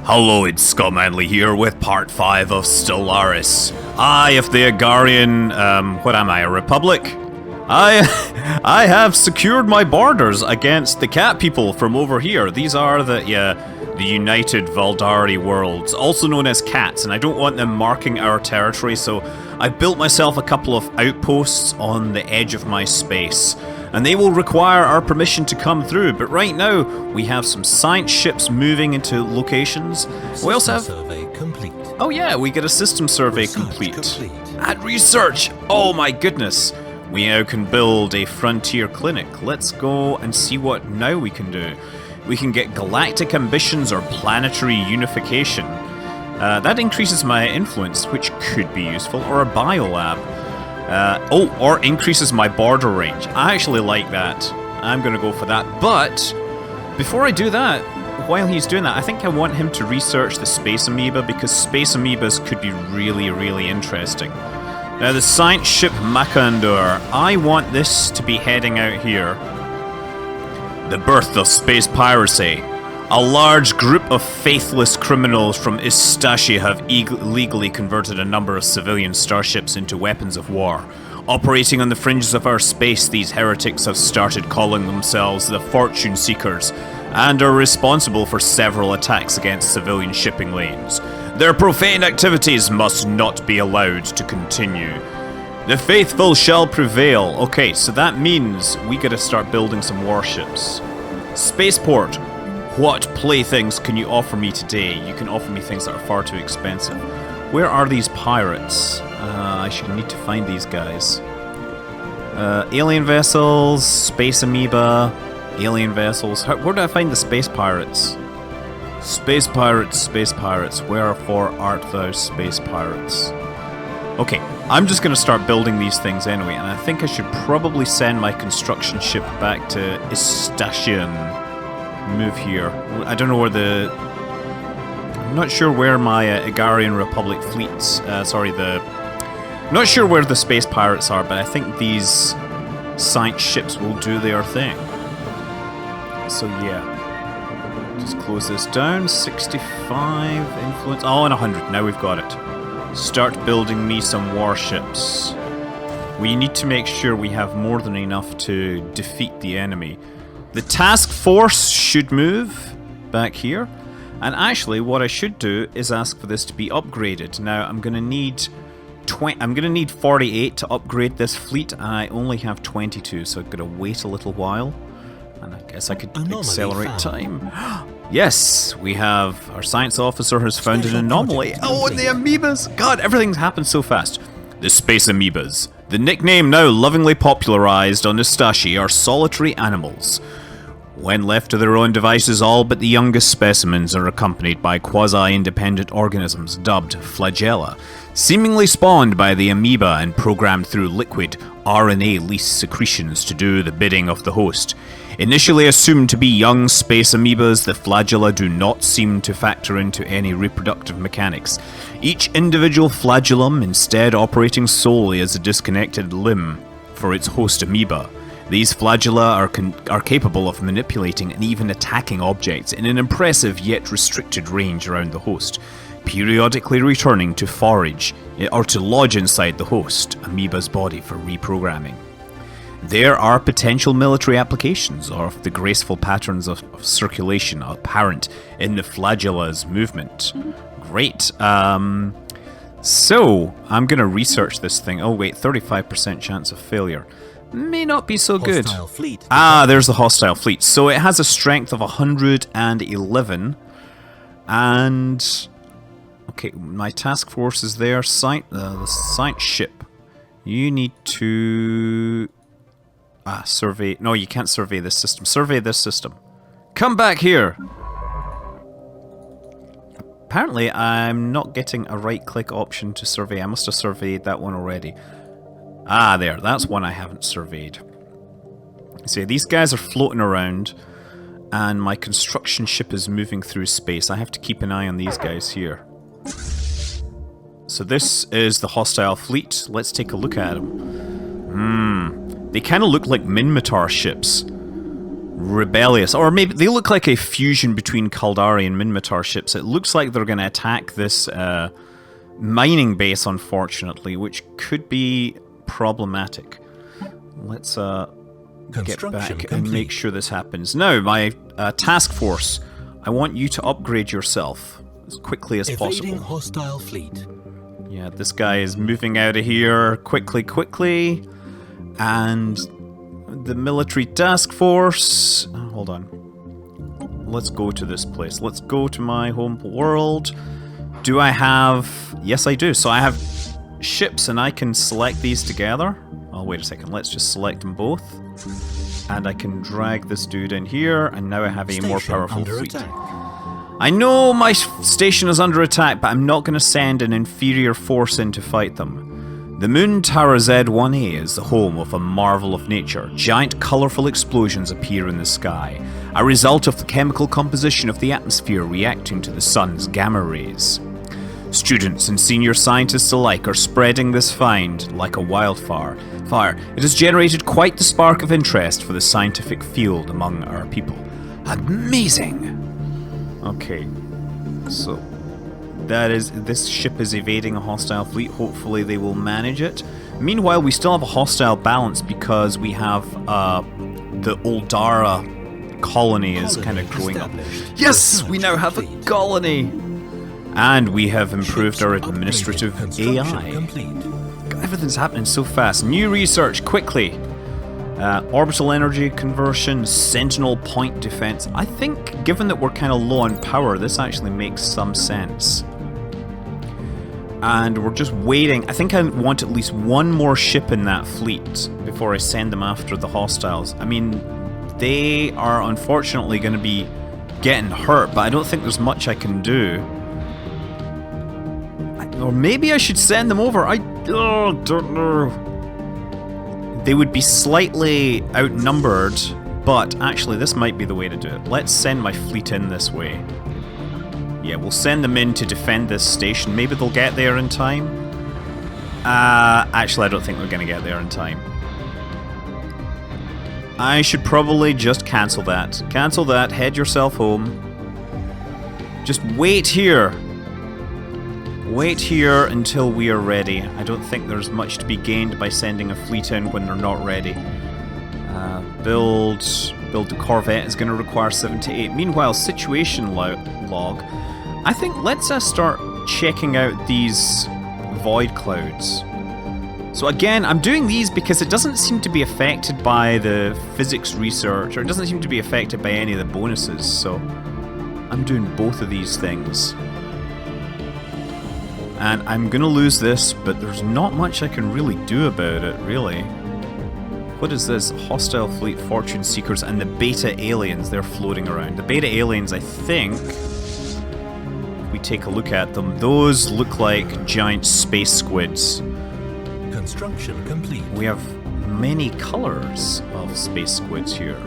Hello, it's Scott Manley here with part 5 of Stellaris. I, of the Agarian, what am I, a republic? I have secured my borders against the cat people from over here. These are the United Valdari worlds, also known as cats, and I don't want them marking our territory, so I built myself a couple of outposts on the edge of my space. And they will require our permission to come through, but right now we have some science ships moving into locations. We also have... survey complete. Oh yeah, we get a system survey complete. And research! Oh my goodness! We now can build a frontier clinic. Let's go and see what now we can do. We can get galactic ambitions or planetary unification. That increases my influence, which could be useful, or a biolab. Or increases my border range. I actually like that. I'm going to go for that. But before I do that, while he's doing that, I think I want him to research the space amoeba, because space amoebas could be really, really interesting. Now, the science ship Makandur, I want this to be heading out here. The birth of space piracy. A large group of faithless criminals from Istashi have illegally converted a number of civilian starships into weapons of war. Operating on the fringes of our space, these heretics have started calling themselves the Fortune Seekers, and are responsible for several attacks against civilian shipping lanes. Their profane activities must not be allowed to continue. The faithful shall prevail. Okay, so that means we gotta start building some warships. Spaceport. What playthings can you offer me today? You can offer me things that are far too expensive. Where are these pirates? I should need to find these guys. Alien vessels, space amoeba, alien vessels. Where do I find the space pirates? Space pirates, wherefore art thou, space pirates? Okay, I'm just going to start building these things anyway, and I think I should probably send my construction ship back to Istashian. Move here. I don't know where I'm not sure where my Agarian Republic fleets, not sure where the space pirates are, but I think these science ships will do their thing. So yeah. Just close this down. 65 influence. Oh, and 100. Now we've got it. Start building me some warships. We need to make sure we have more than enough to defeat the enemy. The task force should move back here, and actually what I should do is ask for this to be upgraded. Now I'm going to need 48 to upgrade this fleet, and I only have 22, so I've got to wait a little while, and I guess I could accelerate time. Yes, we have our science officer has found an anomaly. Oh, and the amoebas! God, everything's happened so fast. The space amoebas. The nickname now lovingly popularized on Istashi are solitary animals. When left to their own devices, all but the youngest specimens are accompanied by quasi-independent organisms dubbed flagella, seemingly spawned by the amoeba and programmed through liquid RNA-leased secretions to do the bidding of the host. Initially assumed to be young space amoebas, the flagella do not seem to factor into any reproductive mechanics, each individual flagellum instead operating solely as a disconnected limb for its host amoeba. These flagella are capable of manipulating and even attacking objects in an impressive yet restricted range around the host, periodically returning to forage or to lodge inside the host amoeba's body for reprogramming. There are potential military applications of the graceful patterns of circulation apparent in the flagella's movement. Great. So, I'm going to research this thing. Oh wait, 35% chance of failure. May not be so good. Fleet. There's the hostile fleet. So it has a strength of 111. And... okay, my task force is there. The science ship. You need to... survey... no, you can't survey this system. Survey this system. Come back here! Apparently, I'm not getting a right-click option to survey. I must have surveyed that one already. There. That's one I haven't surveyed. See, these guys are floating around, and my construction ship is moving through space. I have to keep an eye on these guys here. So this is the hostile fleet. Let's take a look at them. They kind of look like Minmatar ships. rebellious. Or maybe they look like a fusion between Kaldari and Minmatar ships. It looks like they're going to attack this mining base, unfortunately, which could be problematic. Let's get back and make sure this happens. Now, my task force, I want you to upgrade yourself as quickly as possible. Hostile fleet. Yeah, this guy is moving out of here quickly. And the military task force... hold on. Let's go to this place. Let's go to my home world. Do I have... Yes, I do. So I have ships and I can select these together. Oh, wait a second. Let's just select them both. And I can drag this dude in here. And now I have a more powerful fleet. I know my station is under attack, but I'm not going to send an inferior force in to fight them. The moon Tower Z1A is the home of a marvel of nature. Giant colourful explosions appear in the sky, a result of the chemical composition of the atmosphere reacting to the sun's gamma rays. Students and senior scientists alike are spreading this find like a wildfire. It has generated quite the spark of interest for the scientific field among our people. Amazing! Okay, so this ship is evading a hostile fleet. Hopefully they will manage it. Meanwhile, we still have a hostile balance because we have the Oldara colony is kind of growing up. Yes, we now have a colony! And we have improved our administrative AI. God, everything's happening so fast. New research, quickly! Orbital energy conversion, sentinel point defense. I think, given that we're kind of low on power, this actually makes some sense. And we're just waiting. I think I want at least one more ship in that fleet before I send them after the hostiles. I mean, they are unfortunately going to be getting hurt, but I don't think there's much I can do. Or maybe I should send them over. I don't know. They would be slightly outnumbered, but actually this might be the way to do it. Let's send my fleet in this way. Yeah, we'll send them in to defend this station. Maybe they'll get there in time. Actually, I don't think they're going to get there in time. I should probably just cancel that. Cancel that, head yourself home. Just wait here. Wait here until we are ready. I don't think there's much to be gained by sending a fleet in when they're not ready. Build the Corvette is going to require 7 to 8. Meanwhile, situation log. I think let's start checking out these void clouds. So again, I'm doing these because it doesn't seem to be affected by the physics research, or it doesn't seem to be affected by any of the bonuses. So I'm doing both of these things. And I'm gonna lose this, but there's not much I can really do about it, really. What is this? Hostile fleet, fortune seekers, and the beta aliens, they're floating around. The beta aliens, I think, if we take a look at them, those look like giant space squids. Construction complete. We have many colors of space squids here.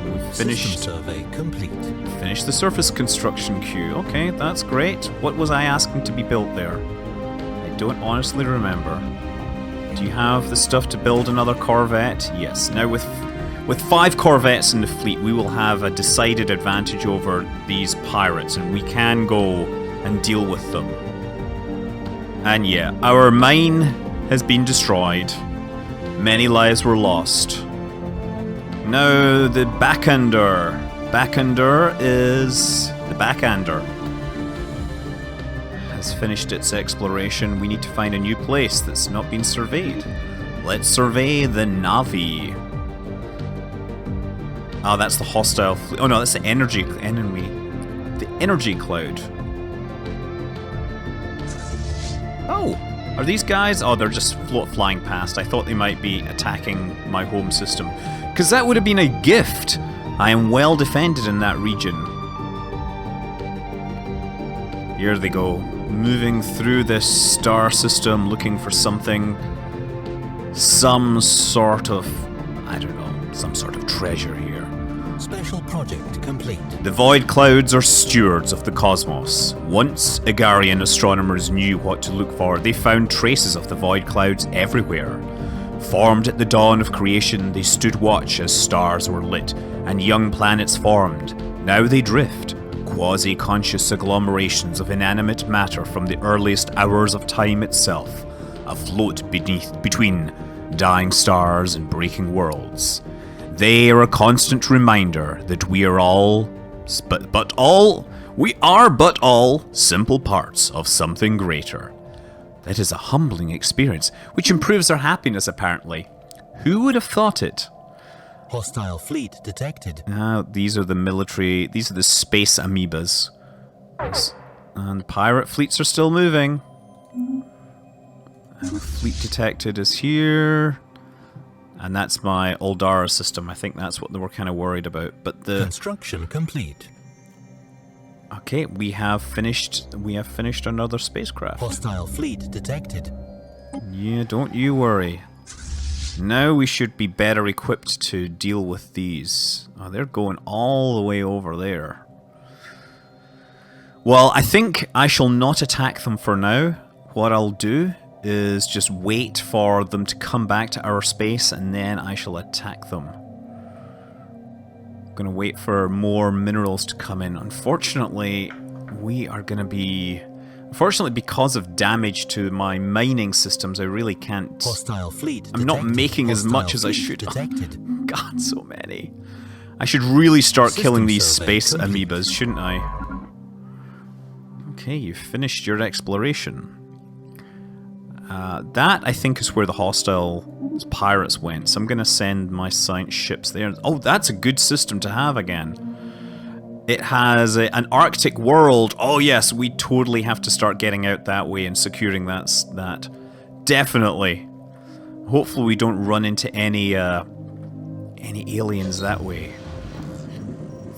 We've finished survey complete. Finished the surface construction queue. Okay, that's great. What was I asking to be built there? I don't honestly remember. Do you have the stuff to build another Corvette? Yes. Now with 5 Corvettes in the fleet, we will have a decided advantage over these pirates, and we can go and deal with them. And yeah, our mine has been destroyed. Many lives were lost. Now the Backender. Backender is... the Backender has finished its exploration. We need to find a new place that's not been surveyed. Let's survey the Navi. Oh, that's the hostile fleet. Oh no, that's the energy enemy. The energy cloud. Oh, are these guys? Oh, they're just flying past. I thought they might be attacking my home system. Because that would have been a gift. I am well defended in that region. Here they go. Moving through this star system, looking for something. Some sort of... I don't know. Some sort of treasure here. Special project complete. The void clouds are stewards of the cosmos. Once Igarian astronomers knew what to look for, they found traces of the void clouds everywhere. Formed at the dawn of creation, they stood watch as stars were lit, and young planets formed. Now they drift, quasi-conscious agglomerations of inanimate matter from the earliest hours of time itself, afloat between dying stars and breaking worlds. They are a constant reminder that we are all simple parts of something greater. That is a humbling experience, which improves our happiness apparently. Who would have thought it? Hostile fleet detected. These are the space amoebas. And pirate fleets are still moving. And fleet detected is here. And that's my Oldara system. I think that's what they were kind of worried about. But the Construction complete. Okay, we have finished another spacecraft. Hostile fleet detected. Yeah, don't you worry. Now we should be better equipped to deal with these. Oh, they're going all the way over there. Well, I think I shall not attack them for now. What I'll do is just wait for them to come back to our space and then I shall attack them. I'm gonna wait for more minerals to come in. Unfortunately, because of damage to my mining systems, I really can't. Hostile fleet I'm not detected. making as Hostile much as I fleet should. Detected. God, so many. I should really start System killing these survey space complete. amoebas, shouldn't I? Okay, you've finished your exploration. That, I think, is where the hostile pirates went, so I'm going to send my science ships there. Oh, that's a good system to have again. It has an Arctic world. Oh yes, we totally have to start getting out that way and securing that. Definitely. Hopefully we don't run into any aliens that way.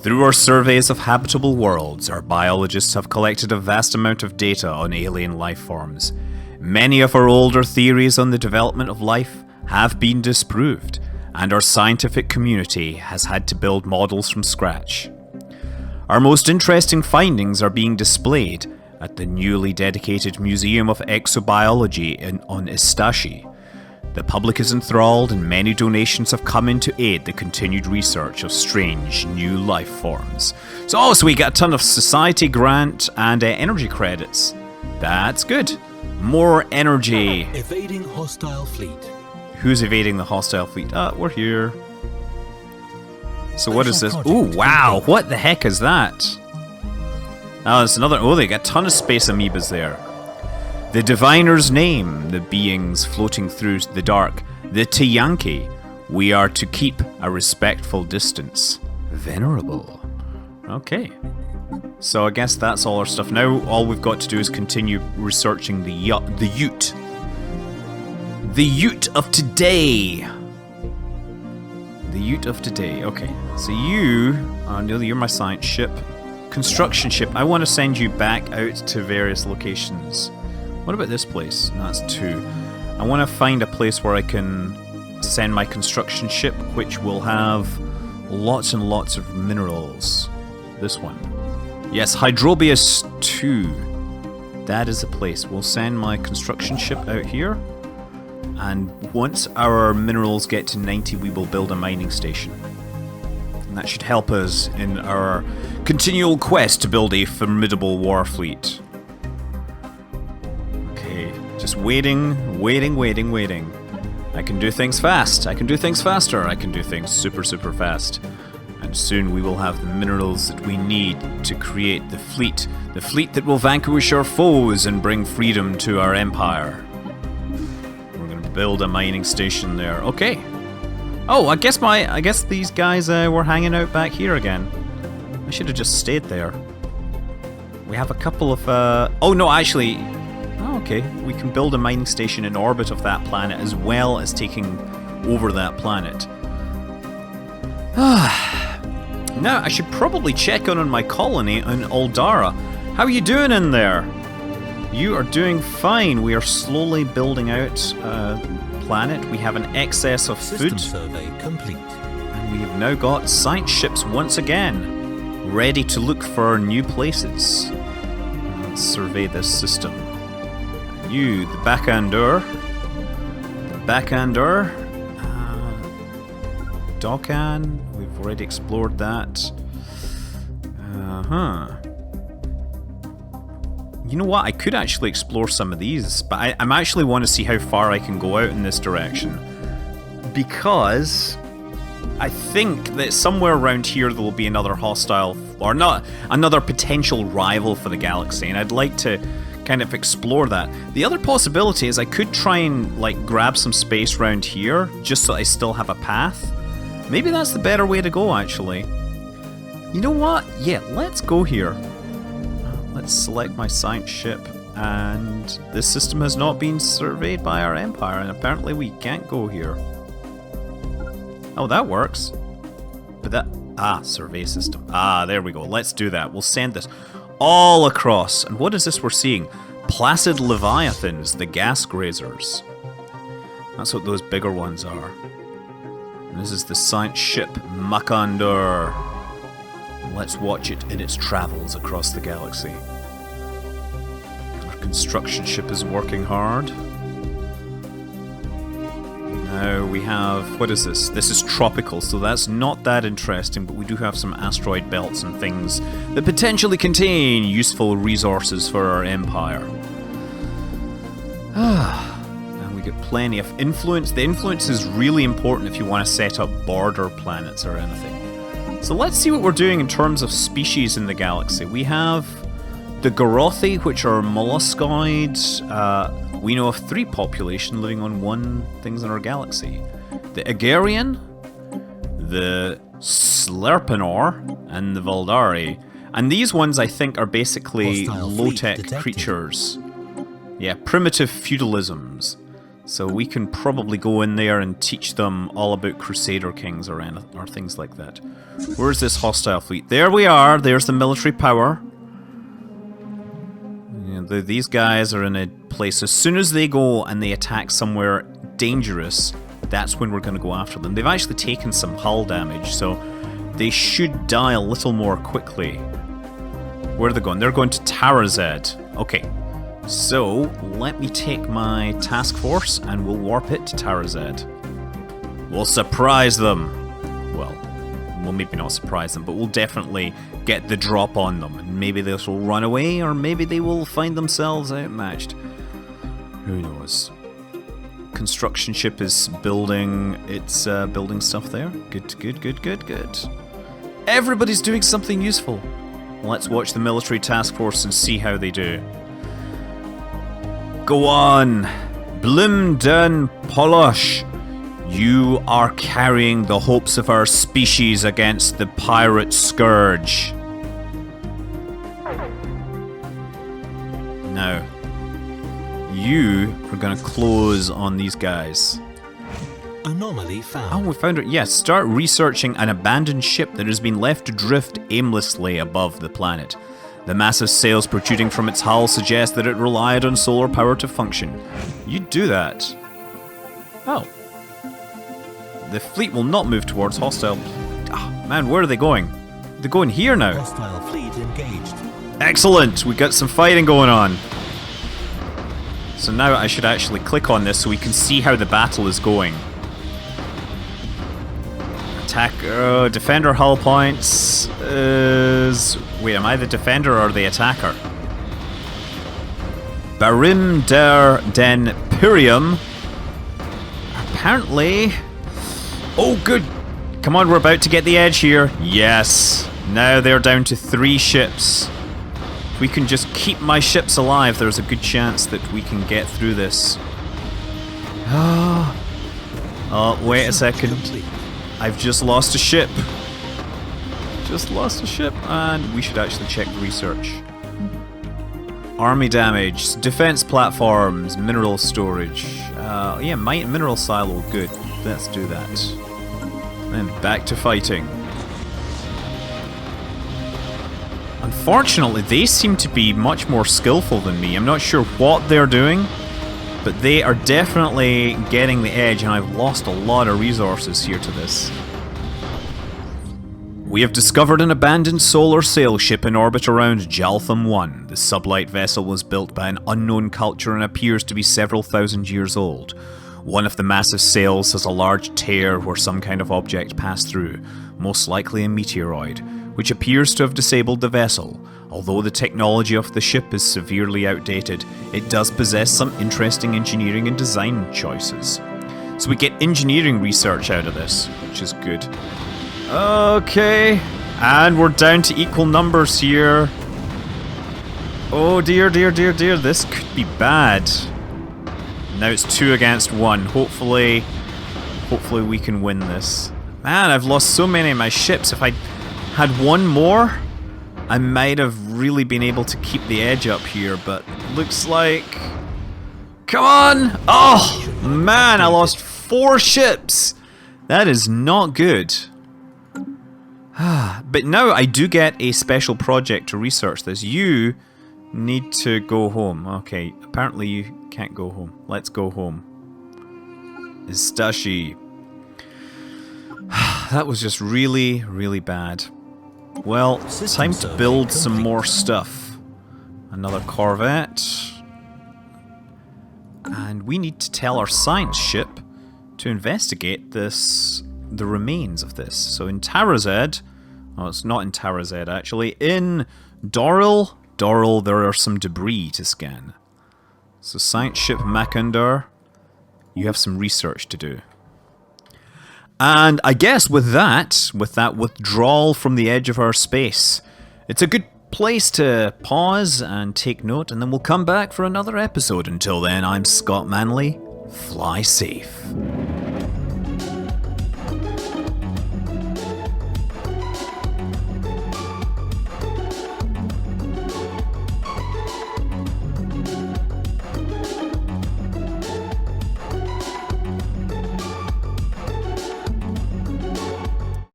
Through our surveys of habitable worlds, our biologists have collected a vast amount of data on alien life forms. Many of our older theories on the development of life have been disproved, and our scientific community has had to build models from scratch. Our most interesting findings are being displayed at the newly dedicated Museum of Exobiology on Istashi. The public is enthralled and many donations have come in to aid the continued research of strange new life forms. So we got a ton of society grant and energy credits. That's good. More energy. Evading hostile fleet. Who's evading the hostile fleet? We're here. So what is this? Ooh, wow, what the heck is that? Oh, it's another... Oh, they got a ton of space amoebas there. The diviner's name, the beings floating through the dark, the Tiyanki. We are to keep a respectful distance. Venerable. Okay. So I guess that's all our stuff. Now all we've got to do is continue researching the Ute. The Ute of today. The Ute of today. Okay. So you... Neil, you're my science ship. Construction ship. I want to send you back out to various locations. What about this place? No, that's 2. I want to find a place where I can send my construction ship, which will have lots and lots of minerals. This one. Yes, Hydrobius 2. That is a place. We'll send my construction ship out here. And once our minerals get to 90, we will build a mining station. And that should help us in our continual quest to build a formidable war fleet. Okay, just waiting. I can do things fast. I can do things faster. I can do things super, super fast. And soon we will have the minerals that we need to create the fleet that will vanquish our foes and bring freedom to our empire. We're going to build a mining station there. Okay. Oh, I guess these guys were hanging out back here again. I should have just stayed there. We have a couple of oh no, actually. Oh, okay. We can build a mining station in orbit of that planet as well as taking over that planet. Now, I should probably check on my colony in Oldara. How are you doing in there? You are doing fine. We are slowly building out a planet. We have an excess of System food. survey complete. And we have now got science ships once again, ready to look for new places. Let's survey this system. You, the Backander. Dokan. we've already explored that. You know what? I could actually explore some of these, but I'm actually want to see how far I can go out in this direction. Because I think that somewhere around here there will be another hostile, or not, another potential rival for the galaxy, and I'd like to kind of explore that. The other possibility is I could try and like grab some space around here, just so I still have a path. Maybe that's the better way to go, actually. You know what? Yeah, let's go here. Let's select my science ship, and this system has not been surveyed by our empire, and apparently we can't go here. Oh, that works. But that... survey system. There we go. Let's do that. We'll send this all across. And what is this we're seeing? Placid Leviathans, the gas grazers. That's what those bigger ones are. And this is the science ship, Makandar. Let's watch it in its travels across the galaxy. Our construction ship is working hard. Now we have... what is this? This is tropical, so that's not that interesting, but we do have some asteroid belts and things that potentially contain useful resources for our empire. And we get plenty of influence. The influence is really important if you want to set up border planets or anything. So let's see what we're doing in terms of species in the galaxy. We have the Gorothi, which are molluscoid. We know of 3 population living on 1 things in our galaxy. The Agarian, the Slerpenor, and the Valdari. And these ones, I think, are basically low-tech creatures. Yeah, primitive feudalisms. So we can probably go in there and teach them all about Crusader Kings or things like that. Where's this hostile fleet? There we are. There's the military power. Yeah, these guys are in a place. As soon as they go and they attack somewhere dangerous, that's when we're going to go after them. They've actually taken some hull damage, so they should die a little more quickly. Where are they going? They're going to Tarazed. Okay. So, let me take my task force and we'll warp it to Tarazed. We'll surprise them. Well, maybe not surprise them, but we'll definitely get the drop on them. And maybe they will run away, or maybe they will find themselves outmatched. Who knows? Construction ship is building its building stuff there. Good. Everybody's doing something useful. Let's watch the military task force and see how they do. Go on, Blimden Polosh. You are carrying the hopes of our species against the pirate scourge. Now, you are going to close on these guys. Anomaly found. Oh, we found it. Yes, start researching an abandoned ship that has been left to drift aimlessly above the planet. The massive sails protruding from its hull suggest that it relied on solar power to function. You do that. Oh. The fleet will not move towards hostile... Oh, man, where are they going? They're going here now. Hostile fleet engaged. Excellent! We got some fighting going on. So now I should actually click on this so we can see how the battle is going. Attack... defender hull points is... Wait, am I the defender or the attacker? Barim der den Pirium. Apparently... Oh, good! Come on, we're about to get the edge here. Yes! Now they're down to 3 ships. If we can just keep my ships alive, there's a good chance that we can get through this. Oh, wait a second. I've just lost a ship. And we should actually check research. Army damage, defense platforms, mineral storage. Yeah, mineral silo, good. Let's do that. Then back to fighting. Unfortunately, they seem to be much more skillful than me. I'm not sure what they're doing, but they are definitely getting the edge, and I've lost a lot of resources here to this. We have discovered an abandoned solar sail ship in orbit around Jaltham 1. The sublight vessel was built by an unknown culture and appears to be several thousand years old. One of the massive sails has a large tear where some kind of object passed through, most likely a meteoroid, which appears to have disabled the vessel. Although the technology of the ship is severely outdated, it does possess some interesting engineering and design choices. So we get engineering research out of this, which is good. Okay, and we're down to equal numbers here. Oh dear, dear, dear, dear, this could be bad. Now it's 2 against 1. Hopefully we can win this. Man, I've lost so many of my ships. If I had one more, I might have really been able to keep the edge up here, but looks like... Come on! Oh, man, I lost 4 ships! That is not good. But now I do get a special project to research this. You need to go home. Okay, apparently you can't go home. Let's go home. Istashi. That was just really, really bad. Well, time to build some more stuff. Another Corvette. And we need to tell our science ship to investigate this, the remains of this. So in Tarazed, oh, it's not in Tarazed actually, in Doril, there are some debris to scan. So science ship Makandar, you have some research to do. And I guess with that withdrawal from the edge of our space, it's a good place to pause and take note, and then we'll come back for another episode. Until then, I'm Scott Manley. Fly safe.